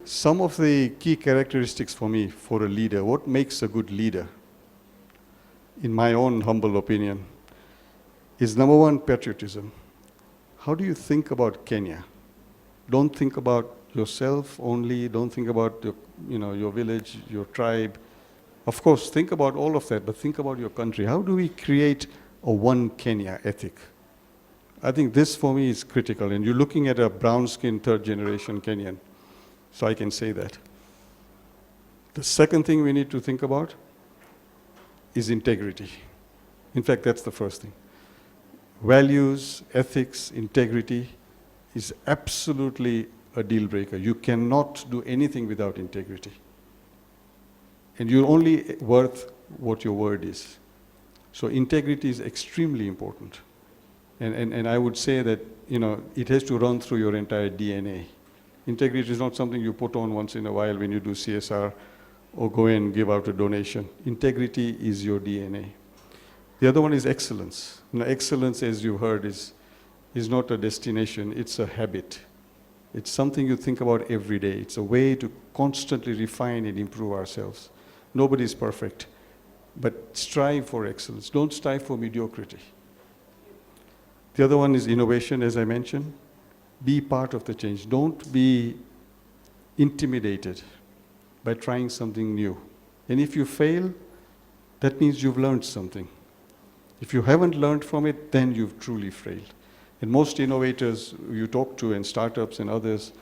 Some of the key characteristics for me, for a leader, what makes a good leader, in my own humble opinion, is number one, patriotism. How do you think about Kenya? Don't think about yourself only, don't think about your village, your tribe. Of course, think about all of that, but think about your country. How do we create a one Kenya ethic? I think this for me is critical, and you're looking at a brown-skinned third generation Kenyan, so I can say that. The second thing we need to think about is integrity. In fact, that's the first thing. Values, ethics, integrity is absolutely a deal breaker. You cannot do anything without integrity. And you're only worth what your word is. So integrity is extremely important. And I would say that it has to run through your entire DNA. Integrity is not something you put on once in a while when you do CSR or go and give out a donation. Integrity is your DNA. The other one is excellence. Excellence, as you heard, is not a destination, it's a habit. It's something you think about every day. It's a way to constantly refine and improve ourselves. Nobody is perfect, but strive for excellence. Don't strive for mediocrity. The other one is innovation, as I mentioned. Be part of the change. Don't be intimidated by trying something new. And if you fail, that means you've learned something. If you haven't learned from it, then you've truly failed. And most innovators you talk to, and startups and others,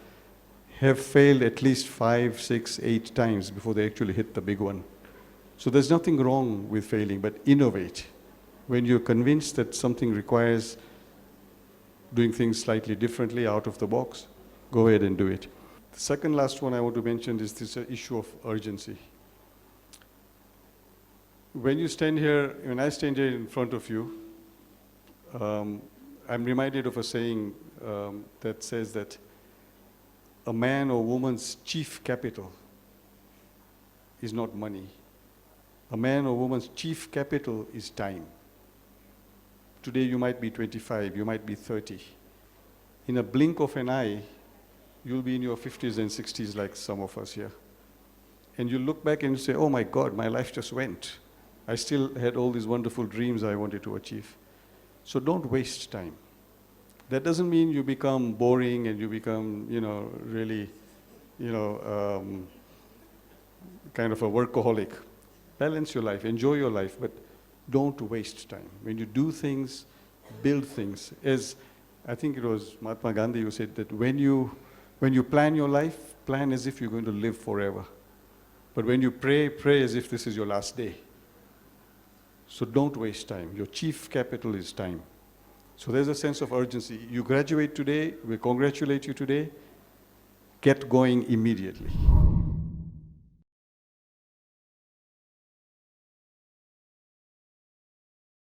have failed at least 5, 6, 8 times before they actually hit the big one. So there's nothing wrong with failing, but innovate. When you're convinced that something requires doing things slightly differently, out of the box, go ahead and do it. The second last one I want to mention is this issue of urgency. When I stand here in front of you, I'm reminded of a saying that says that a man or woman's chief capital is not money. A man or woman's chief capital is time. Today you might be 25, you might be 30. In a blink of an eye, you'll be in your 50s and 60s like some of us here. And you look back and you say, oh my God, my life just went. I still had all these wonderful dreams I wanted to achieve. So don't waste time. That doesn't mean you become boring and you become, really, kind of a workaholic. Balance your life, enjoy your life, but don't waste time. When you do things, build things. As I think it was Mahatma Gandhi who said that when you plan your life, plan as if you're going to live forever. But when you pray, pray as if this is your last day. So don't waste time. Your chief capital is time. So there's a sense of urgency. You graduate today, we congratulate you today, get going immediately.